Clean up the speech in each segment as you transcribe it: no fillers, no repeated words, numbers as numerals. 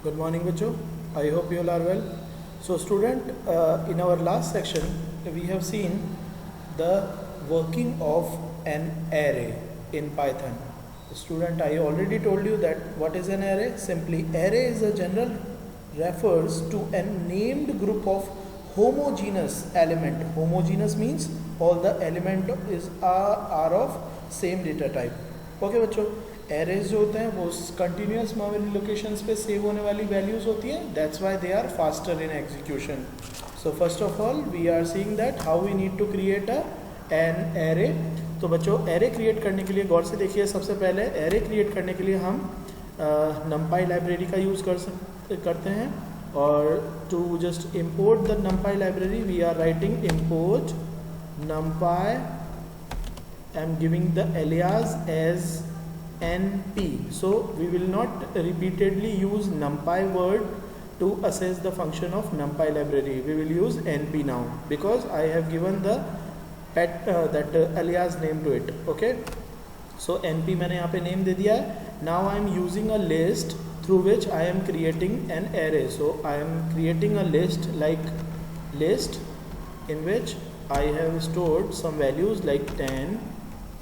Good morning, Bacho. I hope you all are well. So, student, in our last section, we have seen the working of an array in Python. Student, I already told you that what is an array? Simply, array is a general refers to a named group of homogeneous element. Homogeneous means all the element are of same data type. Okay, बच्चों, arrays जो होते हैं वो continuous memory locations पे save होने वाली values होती हैं. That's why they are faster in execution. So first of all we are seeing that how we need to create an array. तो बच्चों, एरे क्रिएट करने के लिए गौर से देखिए. सबसे पहले एरे क्रिएट करने के लिए हम numpy लाइब्रेरी का यूज़ करते हैं. और to just import the numpy library we are writing import numpy. I am giving the alias as np. So we will not repeatedly use numpy word to assess the function of numpy library. We will use np now because I have given the alias name to it. Okay, so np मैंने यहाँ पे name दे दिया है. Now I am using a list through which I am creating an array. So I am creating a list like list in which I have stored some values like 10,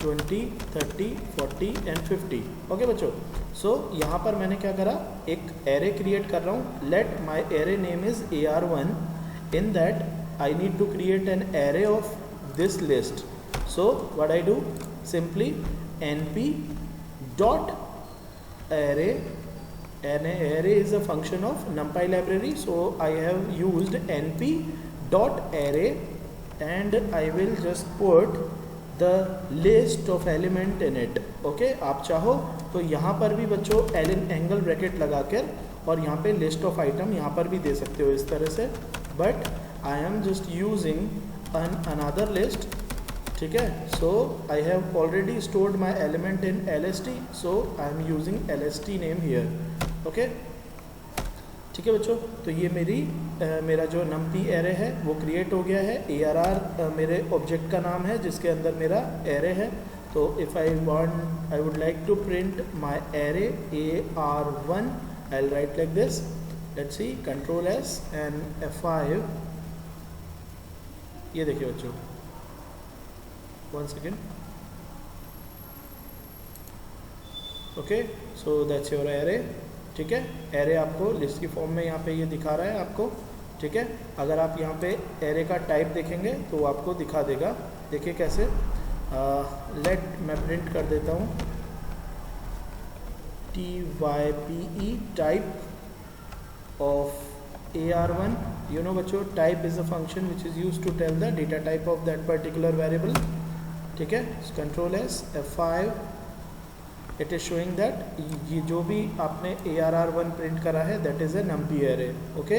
20, 30, 40 and 50. Okay बच्चों, सो यहाँ पर मैंने क्या करा, एक array create कर रहा हूँ. Let my array name is AR1. In that I need to create an array of this list. So what I do, simply np dot array. An array is a function of numpy library. So I have used np dot array and I will just put the list of element in it. Okay, आप चाहो तो यहाँ पर भी बच्चों angle bracket लगा कर और यहाँ पे लिस्ट ऑफ आइटम यहाँ पर भी दे सकते हो इस तरह से. But I am just using another list. ठीक है, so I have already stored my element in lst. So I am using lst name here. Okay, ठीक है बच्चों, तो ये मेरा जो numpy एरे है वो क्रिएट हो गया है. ARR मेरे ऑब्जेक्ट का नाम है जिसके अंदर मेरा एरे है. तो if I would like to print my array AR1, I will write like this. Let's see, Ctrl S and F5. ये देखिए बच्चों, 1 second. Okay, so that's your array. ठीक है, एरे आपको लिस्ट की फॉर्म में यहाँ पे ये दिखा रहा है आपको. ठीक है, अगर आप यहाँ पे एरे का टाइप देखेंगे तो वो आपको दिखा देगा. देखिए कैसे. लेट मैं प्रिंट कर देता हूँ type type of AR1. You know बच्चों, type is a function which is use to tell the data type of that particular variable. ठीक है, Ctrl S F5. It is showing that ये जो भी आपने ARR1 प्रिंट करा है that is a numpy array. Okay,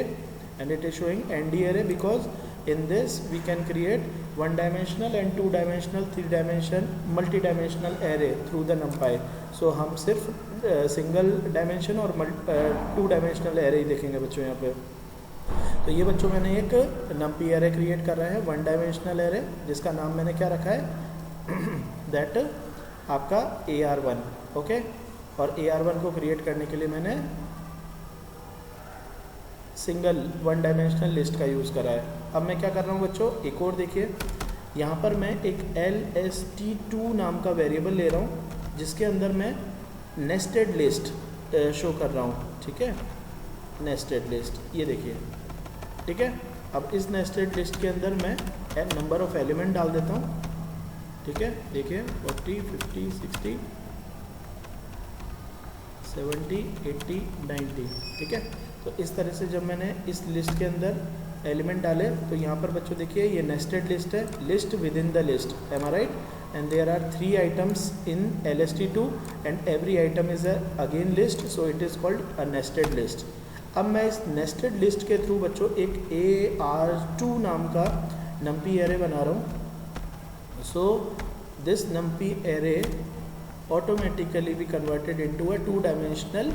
and it is showing ND array because in this we can create 1 dimensional and 2 dimensional 3 dimension multi dimensional array through the numpy. सो हम सिर्फ single dimension और 2 dimensional array ही देखेंगे बच्चों यहाँ पे. तो ये बच्चों मैंने एक numpy एरे क्रिएट कर रहा है, 1 डायमेंशनल एरे, जिसका नाम मैंने क्या रखा है दैट आपका AR1. ओके, और AR1 को क्रिएट करने के लिए मैंने सिंगल 1 डायमेंशनल लिस्ट का यूज़ करा है. अब मैं क्या कर रहा हूँ बच्चों, एक और देखिए. यहाँ पर मैं एक lst2 नाम का वेरिएबल ले रहा हूँ जिसके अंदर मैं नेस्टेड लिस्ट शो कर रहा हूँ. ठीक है, नेस्टेड लिस्ट, ये देखिए. ठीक है, अब इस नेस्टेड लिस्ट के अंदर मैं नंबर ऑफ एलिमेंट डाल देता हूँ. ठीक है, देखिए 40, 50, 60, 70, 80, 90. ठीक है, तो इस तरह से जब मैंने इस लिस्ट के अंदर एलिमेंट डाले तो यहाँ पर बच्चों देखिए ये नेस्टेड लिस्ट है, list within the list. Am I right? And there are 3 items in lst2 and every item is again list. So it is called a nested list. अब मैं इस नेस्टेड लिस्ट के through बच्चों एक AR2 नाम का numpy array बना रहा हूँ. So this numpy array automatically be converted into a 2-dimensional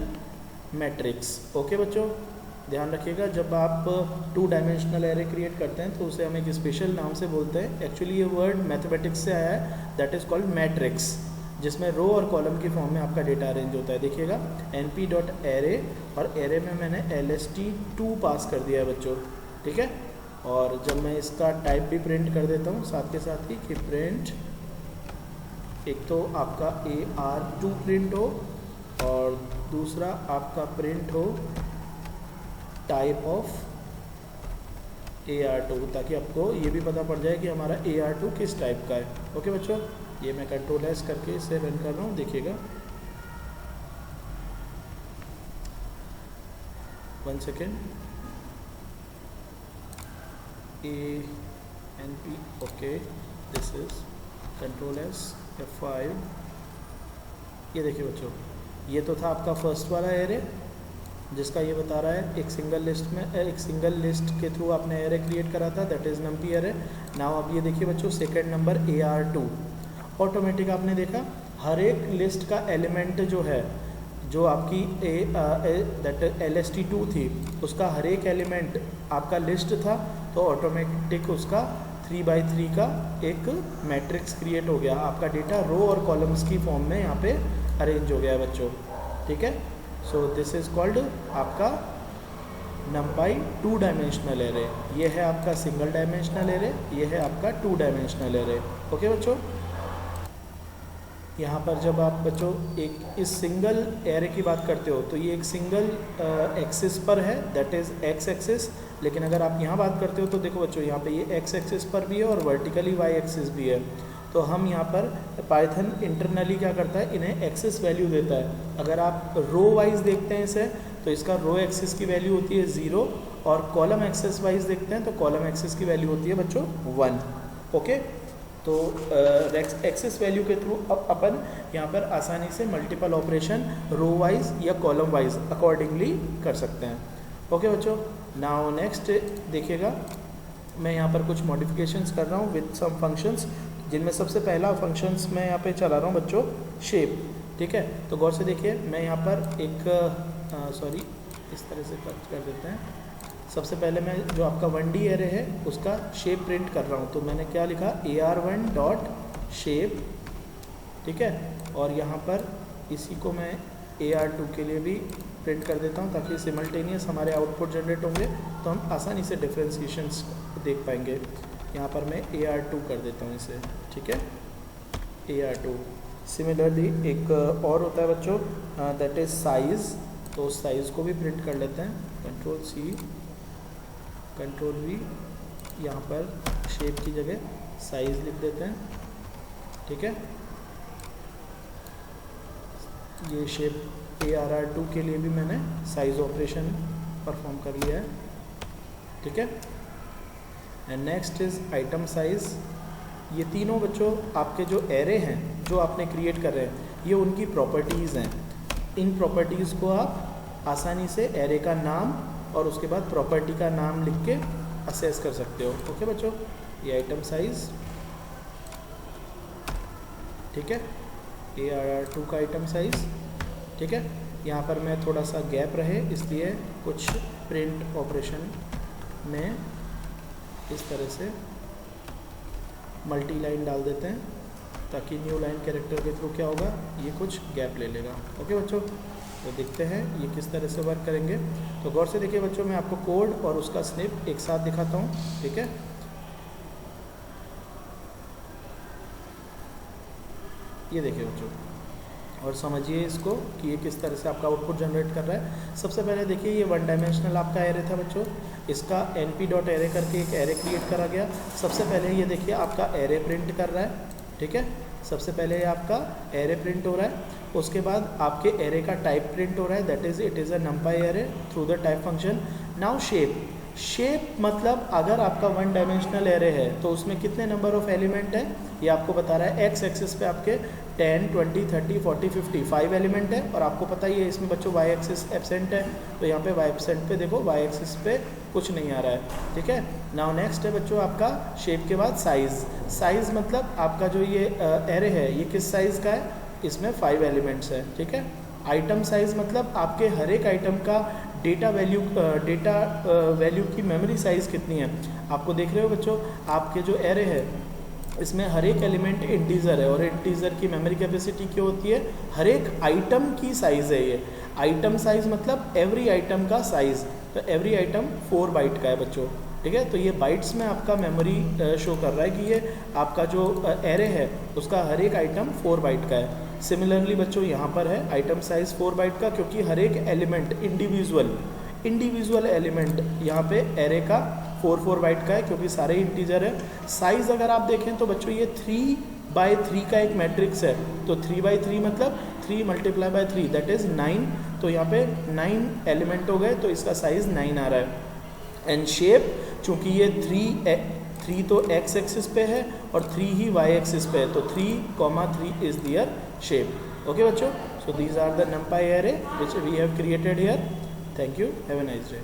matrix. Okay बच्चों, ध्यान रखिएगा, जब आप 2 डायमेंशनल एरे क्रिएट करते हैं तो उसे हम एक स्पेशल नाम से बोलते हैं. एक्चुअली ये वर्ड मैथमेटिक्स से आया है, दैट इज़ कॉल्ड मैट्रिक्स. जिसमें रो और कॉलम की फॉर्म में आपका डेटा अरेंज होता है। देखिएगा np.array और एरे में मैंने lst2 पास कर दिया है बच्चों, ठीक है। और जब मैं इसका टाइप भी प्रिंट कर देता हूँ साथ के साथ ही कि प्रिंट, एक तो आपका AR2 प्रिंट हो और दूसरा आपका प्रिंट हो टाइप ऑफ AR2, ताकि आपको ये भी पता पड़ जाए कि हमारा AR2 किस टाइप का है। ओके बच्चों, ये मैं कंट्रोल एस करके इसे रन कर रहा हूँ, देखिएगा 1 second. ANP, okay, this is control S F5। ये देखिए बच्चों, ये तो था आपका फर्स्ट वाला एरे जिसका ये बता रहा है एक सिंगल लिस्ट के थ्रू आपने एरे क्रिएट करा था, दैट इज़ नम्पी एरे। नाउ अब ये देखिए बच्चों सेकंड नंबर AR2, ऑटोमेटिक आपने देखा हर एक लिस्ट का एलिमेंट जो है, जो आपकी दैट LST2 थी, उसका हर एक एलिमेंट आपका लिस्ट था, तो ऑटोमेटिक उसका 3x3 का एक मैट्रिक्स क्रिएट हो गया। आपका डेटा रो और कॉलम्स की फॉर्म में यहाँ पे अरेंज हो गया है बच्चों, ठीक है। सो दिस इज़ कॉल्ड आपका NumPy 2 डायमेंशनल एरे। ये है आपका सिंगल डायमेंशनल एरे, ये है आपका 2 डायमेंशनल एरे। ओके बच्चों, यहाँ पर जब आप बच्चों एक इस सिंगल एरे की बात करते हो तो ये एक सिंगल एक्सिस पर है, दैट इज़ एक्स एक्सिस। लेकिन अगर आप यहाँ बात करते हो तो देखो बच्चों, यहाँ पे ये एक्स एक्सिस पर भी है और वर्टिकली वाई एक्सिस भी है। तो हम यहाँ पर पाइथन इंटरनली क्या करता है, इन्हें एक्सिस वैल्यू देता है। अगर आप रो वाइज देखते हैं इसे, तो इसका रो एक्सिस की वैल्यू होती है 0, और कॉलम एक्सिस वाइज देखते हैं तो कॉलम एक्सिस की वैल्यू होती है बच्चों 1। ओके, तो एक्सिस वैल्यू के थ्रू अपन यहाँ पर आसानी से मल्टीपल ऑपरेशन रो वाइज या कॉलम वाइज अकॉर्डिंगली कर सकते हैं। ओके बच्चों, नाउ नेक्स्ट देखिएगा, मैं यहाँ पर कुछ मॉडिफिकेशंस कर रहा हूँ विद सम फंक्शंस, जिनमें सबसे पहला फंक्शंस मैं यहाँ पे चला रहा हूँ बच्चों शेप, ठीक है। तो गौर से देखिए, मैं यहाँ पर एक इस तरह से कर देते हैं। सबसे पहले मैं जो आपका 1D एरे है उसका शेप प्रिंट कर रहा हूँ, तो मैंने क्या लिखा AR1 डॉट शेप, ठीक है। और यहाँ पर इसी को मैं AR2 के लिए भी प्रिंट कर देता हूँ, ताकि सिमल्टेनियस हमारे आउटपुट जनरेट होंगे तो हम आसानी से डिफ्रेंसिएशंस देख पाएंगे। यहाँ पर मैं AR2 कर देता हूँ इसे, ठीक है, AR2। सिमिलरली एक और होता है बच्चों, दैट इज़ साइज़, तो साइज़ को भी प्रिंट कर लेते हैं, Ctrl+C Ctrl+V, यहाँ पर शेप की जगह साइज़ लिख देते हैं, ठीक है। ये शेप AR2 के लिए भी मैंने साइज़ ऑपरेशन परफॉर्म कर लिया है, ठीक है। And next is item size. ये तीनों बच्चों आपके जो एरे हैं जो आपने क्रिएट कर रहे हैं, ये उनकी प्रॉपर्टीज़ हैं। इन प्रॉपर्टीज़ को आप आसानी से एरे का नाम और उसके बाद प्रॉपर्टी का नाम लिख के असेस कर सकते हो। ओके बच्चों, ये आइटम साइज़, ठीक है, AR2 का आइटम साइज़, ठीक है। यहाँ पर मैं थोड़ा सा गैप रहे इसलिए कुछ प्रिंट ऑपरेशन में इस तरह से मल्टी लाइन डाल देते हैं, ताकि न्यू लाइन कैरेक्टर के थ्रू क्या होगा, ये कुछ गैप ले लेगा। ओके बच्चों, तो देखते हैं ये किस तरह से वर्क करेंगे। तो गौर से देखिए बच्चों, मैं आपको कोड और उसका स्निप एक साथ दिखाता हूँ, ठीक है। ये देखिए बच्चों, और समझिए इसको कि ये किस तरह से आपका आउटपुट जनरेट कर रहा है। सबसे पहले देखिए, ये 1 डायमेंशनल आपका एरे था बच्चों, इसका np.array करके एक एरे क्रिएट करा गया। सबसे पहले ये देखिए आपका एरे प्रिंट कर रहा है, ठीक है। सबसे पहले ये आपका एरे प्रिंट हो रहा है, उसके बाद आपके एरे का टाइप प्रिंट हो रहा है, that is it is a numpy array through the type function. Now shape मतलब अगर आपका 1 डायमेंशनल एरे है तो उसमें कितने नंबर ऑफ एलिमेंट है, ये आपको बता रहा है। एक्स एक्सिस पे आपके 10, 20, 30, 40, 50 5 एलिमेंट है, और आपको पता ही है इसमें बच्चों वाई एक्सिस एब्सेंट है, तो यहाँ पे वाई एब्सेंट पे देखो वाई एक्सिस पे कुछ नहीं आ रहा है, ठीक है। नाउ नेक्स्ट है बच्चों आपका शेप के बाद साइज़ मतलब आपका जो ये एरे है ये किस साइज़ का है, इसमें 5 एलिमेंट्स है, ठीक है। आइटम साइज़ मतलब आपके हर एक आइटम का डेटा वैल्यू की मेमोरी साइज़ कितनी है। आपको देख रहे हो बच्चों, आपके जो एरे है इसमें हर एक एलिमेंट इंटीजर है, और इंटीजर की मेमोरी कैपेसिटी क्या होती है, हर एक आइटम की साइज़ है ये। आइटम साइज़ मतलब एवरी आइटम का साइज़, तो एवरी आइटम 4 बाइट का है बच्चों, ठीक है। तो ये बाइट्स में आपका मेमोरी शो कर रहा है कि ये आपका जो एरे है उसका हर एक आइटम 4 बाइट का है। सिमिलरली बच्चों यहाँ पर है आइटम साइज़ 4 बाइट का, क्योंकि हर एक एलिमेंट इंडिविजुअल एलिमेंट यहाँ पे एरे का 4 बाइट का है, क्योंकि सारे इंटीजर है। साइज़ अगर आप देखें तो बच्चों ये 3x3 का एक मैट्रिक्स है, तो 3x3 मतलब 3 × 3 दैट इज़ 9, तो यहाँ पे 9 एलिमेंट हो गए, तो इसका साइज़ 9 आ रहा है। एंड शेप, चूँकि ये 3 तो x एक्सिस पे है और 3 ही y एक्सिस पे है, तो 3, 3 इज़ दियर शेप। ओके बच्चों, so these are the numpy array which we have created here. Thank you, have a nice day.